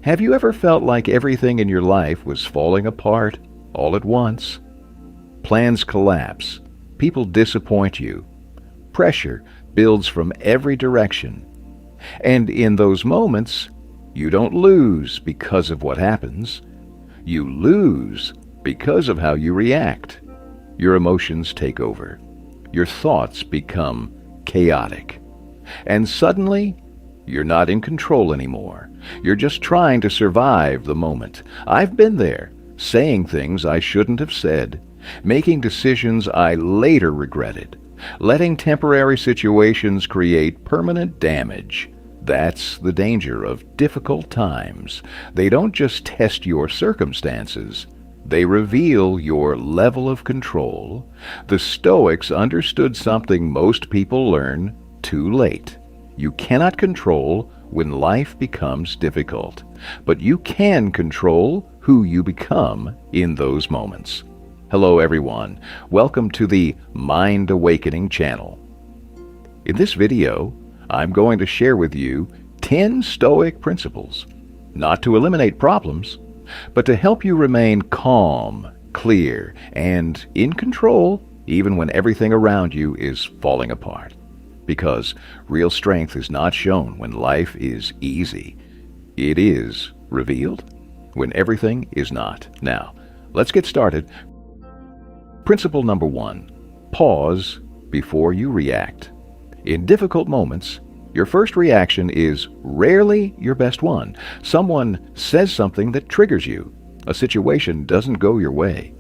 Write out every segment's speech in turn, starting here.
Have you ever felt like everything in your life was falling apart all at once? Plans collapse, people disappoint you, pressure builds from every direction. And in those moments, you don't lose because of what happens. You lose because of how you react. Your emotions take over. Your thoughts become chaotic. And suddenly, you're not in control anymore. You're just trying to survive the moment. I've been there, saying things I shouldn't have said, making decisions I later regretted, letting temporary situations create permanent damage. That's the danger of difficult times. They don't just test your circumstances. They reveal your level of control. The Stoics understood something most people learn too late. You cannot control when life becomes difficult, but you can control who you become in those moments. Hello everyone, welcome to the Mind Awakening channel. In this video, I'm going to share with you 10 Stoic principles, not to eliminate problems, but to help you remain calm, clear, and in control even when everything around you is falling apart. Because real strength is not shown when life is easy. It is revealed when everything is not. Now, let's get started. Principle number 1, pause before you react. In difficult moments, your first reaction is rarely your best one. Someone says something that triggers you. A situation doesn't go your way.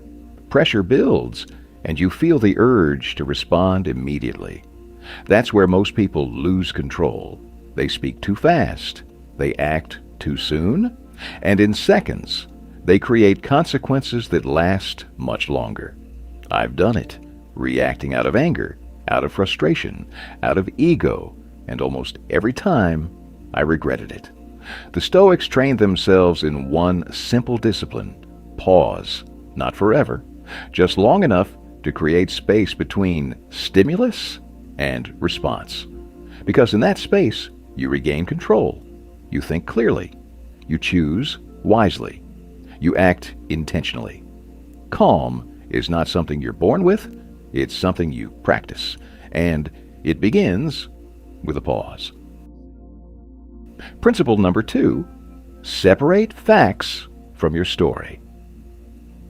Pressure builds, and you feel the urge to respond immediately. That's where most people lose control. They speak too fast, they act too soon, and in seconds, they create consequences that last much longer. I've done it, reacting out of anger, out of frustration, out of ego, and almost every time I regretted it. The Stoics trained themselves in one simple discipline: pause, not forever, just long enough to create space between stimulus and response. Because in that space, you regain control. You think clearly. You choose wisely. You act intentionally. Calm is not something you're born with, it's something you practice. And it begins with a pause. Principle number 2, separate facts from your story.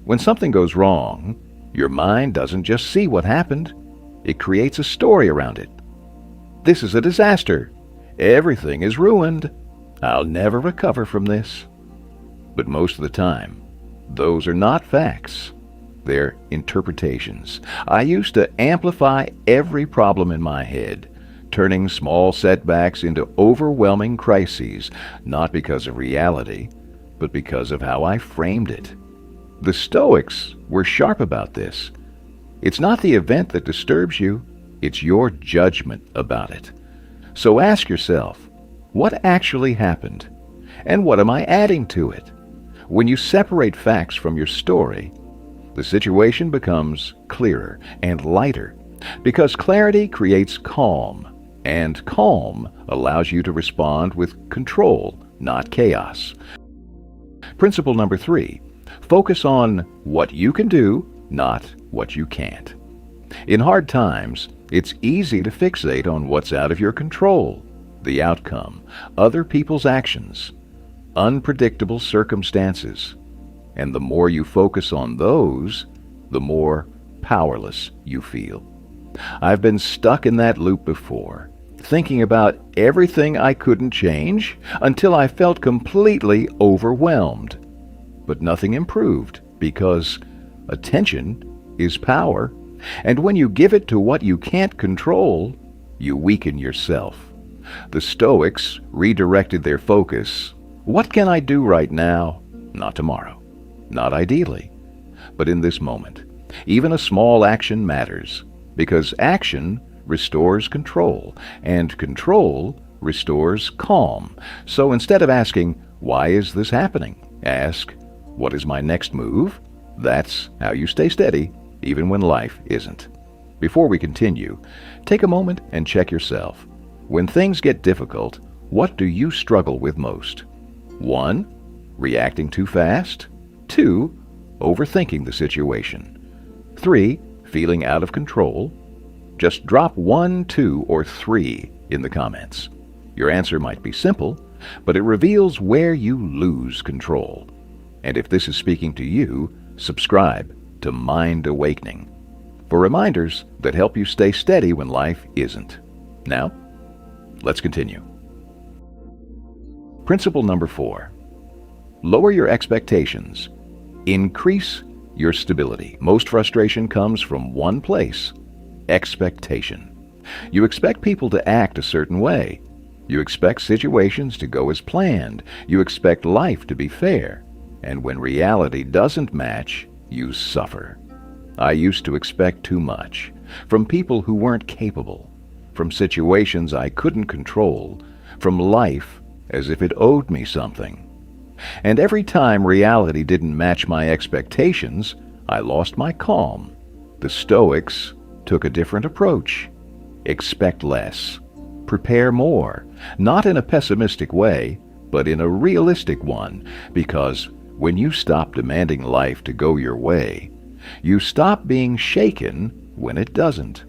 When something goes wrong, your mind doesn't just see what happened, it creates a story around it. This is a disaster. Everything is ruined. I'll never recover from this. But most of the time, those are not facts. They're interpretations. I used to amplify every problem in my head, turning small setbacks into overwhelming crises, not because of reality, but because of how I framed it. The Stoics were sharp about this. It's not the event that disturbs you, it's your judgment about it. So ask yourself, what actually happened? And what am I adding to it? When you separate facts from your story, the situation becomes clearer and lighter, because clarity creates calm, and calm allows you to respond with control, not chaos. Principle number 3, focus on what you can do, not what you can't. In hard times, it's easy to fixate on what's out of your control, the outcome, other people's actions, unpredictable circumstances. And the more you focus on those, the more powerless you feel. I've been stuck in that loop before, thinking about everything I couldn't change until I felt completely overwhelmed. But nothing improved because attention is power, and when you give it to what you can't control, you weaken yourself. The Stoics redirected their focus. What can I do right now? Not tomorrow. Not ideally. But in this moment, even a small action matters, because action restores control, and control restores calm. So instead of asking, why is this happening? Ask, what is my next move? That's how you stay steady, even when life isn't. Before we continue, take a moment and check yourself. When things get difficult, what do you struggle with most? 1. Reacting too fast. 2. Overthinking the situation. 3. Feeling out of control. Just drop 1, 2, or 3 in the comments. Your answer might be simple, but it reveals where you lose control. And if this is speaking to you, subscribe to Mind Awakening for reminders that help you stay steady when life isn't. Now, let's continue. Principle number 4. Lower your expectations. Increase your stability. Most frustration comes from one place: expectation. You expect people to act a certain way. You expect situations to go as planned. You expect life to be fair. And when reality doesn't match, you suffer. I used to expect too much from people who weren't capable, from situations I couldn't control, from life as if it owed me something. And every time reality didn't match my expectations, I lost my calm. The Stoics took a different approach. Expect less. Prepare more. Not in a pessimistic way, but in a realistic one, because when you stop demanding life to go your way, you stop being shaken when it doesn't.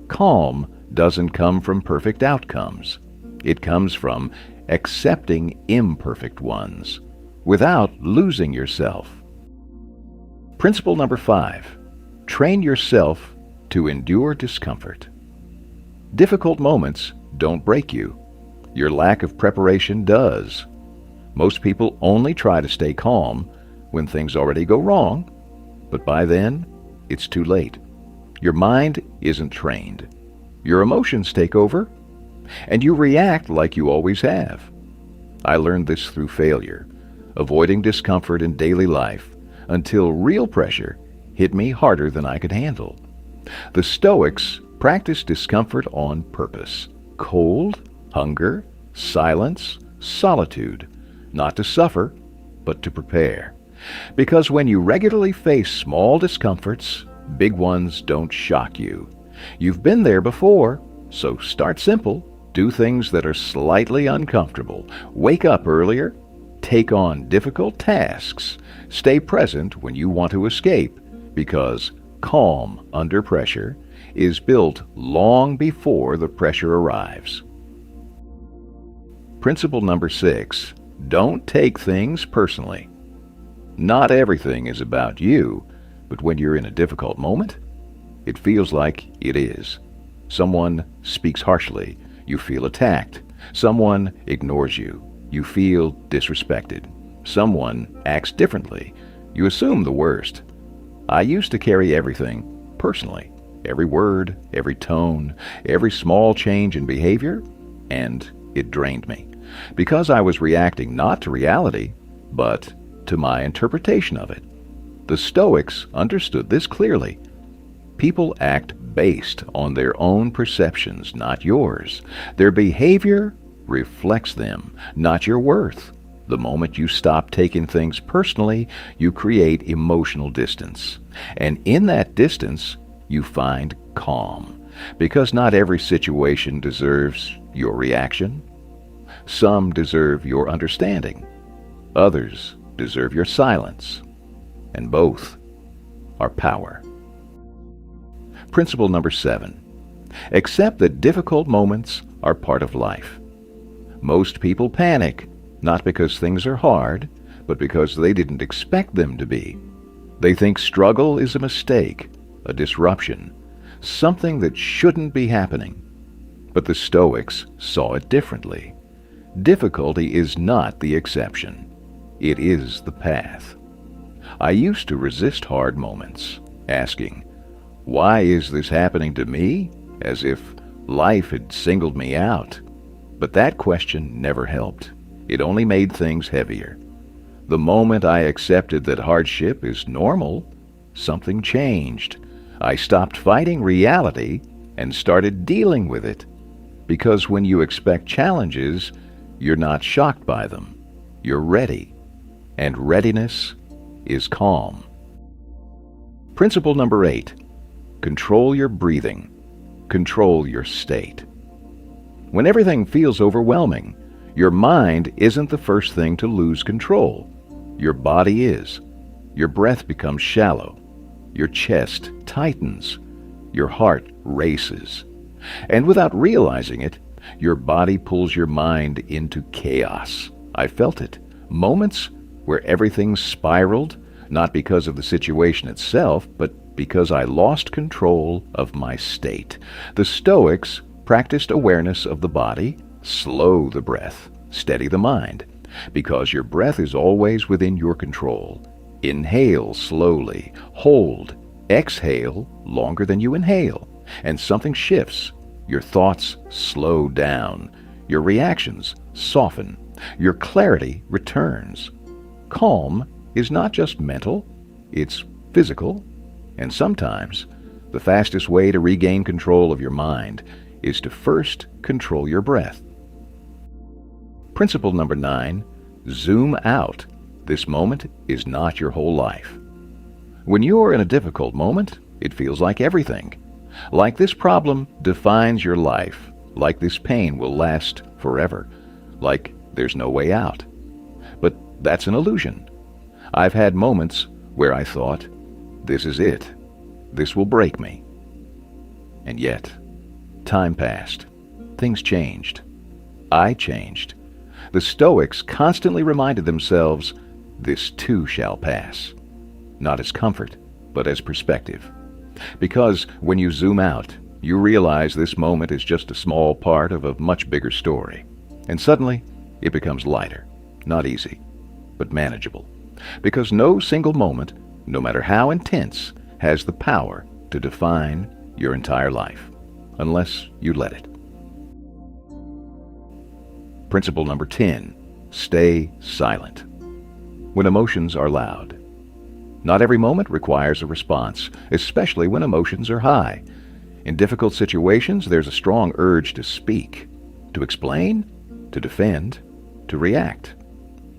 Calm doesn't come from perfect outcomes. It comes from accepting imperfect ones without losing yourself. Principle number 5. Train yourself to endure discomfort. Difficult moments don't break you. Your lack of preparation does. Most people only try to stay calm when things already go wrong, but by then, it's too late. Your mind isn't trained. Your emotions take over, and you react like you always have. I learned this through failure, avoiding discomfort in daily life until real pressure hit me harder than I could handle. The Stoics practiced discomfort on purpose: cold, hunger, silence, solitude, not to suffer, but to prepare. Because when you regularly face small discomforts, big ones don't shock you. You've been there before, so start simple. Do things that are slightly uncomfortable. Wake up earlier. Take on difficult tasks. Stay present when you want to escape, because calm under pressure is built long before the pressure arrives. Principle number 6. Don't take things personally. Not everything is about you, but when you're in a difficult moment, it feels like it is. Someone speaks harshly. You feel attacked. Someone ignores you. You feel disrespected. Someone acts differently. You assume the worst. I used to carry everything personally. Every word, every tone, every small change in behavior, and it drained me. Because I was reacting not to reality, but to my interpretation of it. The Stoics understood this clearly. People act based on their own perceptions, not yours. Their behavior reflects them, not your worth. The moment you stop taking things personally, you create emotional distance. And in that distance, you find calm. Because not every situation deserves your reaction. Some deserve your understanding. Others deserve your silence. And both are power. Principle number 7. Accept that difficult moments are part of life. Most people panic, not because things are hard, but because they didn't expect them to be. They think struggle is a mistake, a disruption, something that shouldn't be happening. But the Stoics saw it differently. Difficulty is not the exception. It is the path. I used to resist hard moments, asking, why is this happening to me? As if life had singled me out. But that question never helped. It only made things heavier. The moment I accepted that hardship is normal, something changed. I stopped fighting reality and started dealing with it. Because when you expect challenges, you're not shocked by them. You're ready. And readiness is calm. Principle number 8. Control your breathing. Control your state. When everything feels overwhelming, your mind isn't the first thing to lose control. Your body is. Your breath becomes shallow. Your chest tightens. Your heart races. And without realizing it, your body pulls your mind into chaos. I felt it. Moments where everything spiraled, not because of the situation itself, but because I lost control of my state. The Stoics practiced awareness of the body, slow the breath, steady the mind, because your breath is always within your control. Inhale slowly, hold, exhale longer than you inhale, and something shifts. Your thoughts slow down, your reactions soften, your clarity returns. Calm is not just mental, it's physical, and sometimes the fastest way to regain control of your mind is to first control your breath. Principle number 9, zoom out. This moment is not your whole life. When you are in a difficult moment, it feels like everything. Like this problem defines your life, like this pain will last forever, like there's no way out. But that's an illusion. I've had moments where I thought, this is it. This will break me. And yet, time passed. Things changed. I changed. The Stoics constantly reminded themselves, this too shall pass. Not as comfort, but as perspective. Because when you zoom out, you realize this moment is just a small part of a much bigger story. And suddenly, it becomes lighter. Not easy, but manageable. Because no single moment, no matter how intense, has the power to define your entire life, unless you let it. Principle number 10, stay silent. When emotions are loud. Not every moment requires a response, especially when emotions are high. In difficult situations, there's a strong urge to speak, to explain, to defend, to react.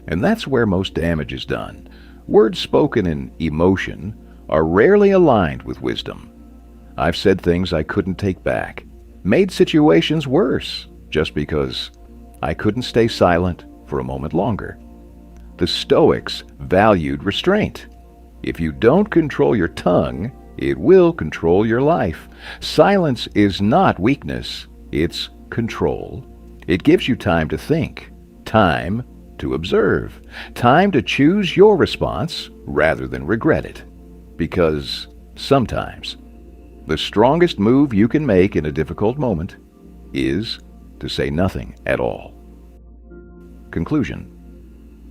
And that's where most damage is done. Words spoken in emotion are rarely aligned with wisdom. I've said things I couldn't take back, made situations worse, just because I couldn't stay silent for a moment longer. The Stoics valued restraint. If you don't control your tongue, it will control your life. Silence is not weakness, it's control. It gives you time to think, time to observe, time to choose your response rather than regret it. Because sometimes, the strongest move you can make in a difficult moment is to say nothing at all. Conclusion.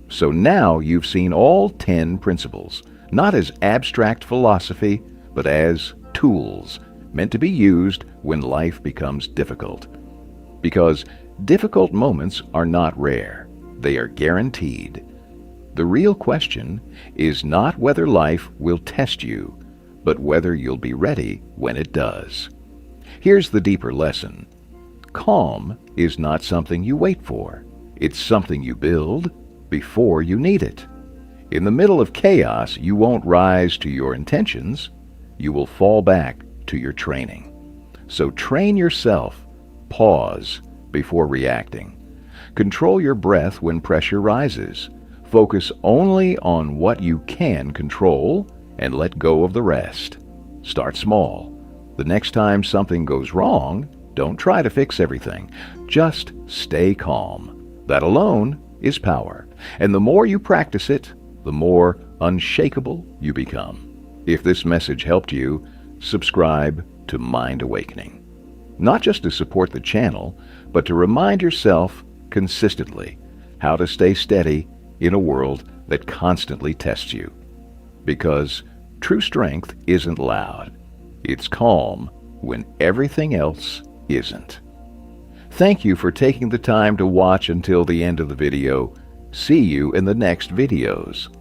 So now you've seen all 10 principles, not as abstract philosophy, but as tools meant to be used when life becomes difficult. Because difficult moments are not rare, they are guaranteed. The real question is not whether life will test you, but whether you'll be ready when it does. Here's the deeper lesson. Calm is not something you wait for. It's something you build before you need it. In the middle of chaos, you won't rise to your intentions. You will fall back to your training. So train yourself. Pause before reacting. Control your breath when pressure rises. Focus only on what you can control and let go of the rest. Start small. The next time something goes wrong, don't try to fix everything. Just stay calm. That alone is power. And the more you practice it, the more unshakable you become. If this message helped you, subscribe to Mind Awakening. Not just to support the channel, but to remind yourself consistently how to stay steady in a world that constantly tests you. Because true strength isn't loud. It's calm when everything else isn't. Thank you for taking the time to watch until the end of the video. See you in the next videos.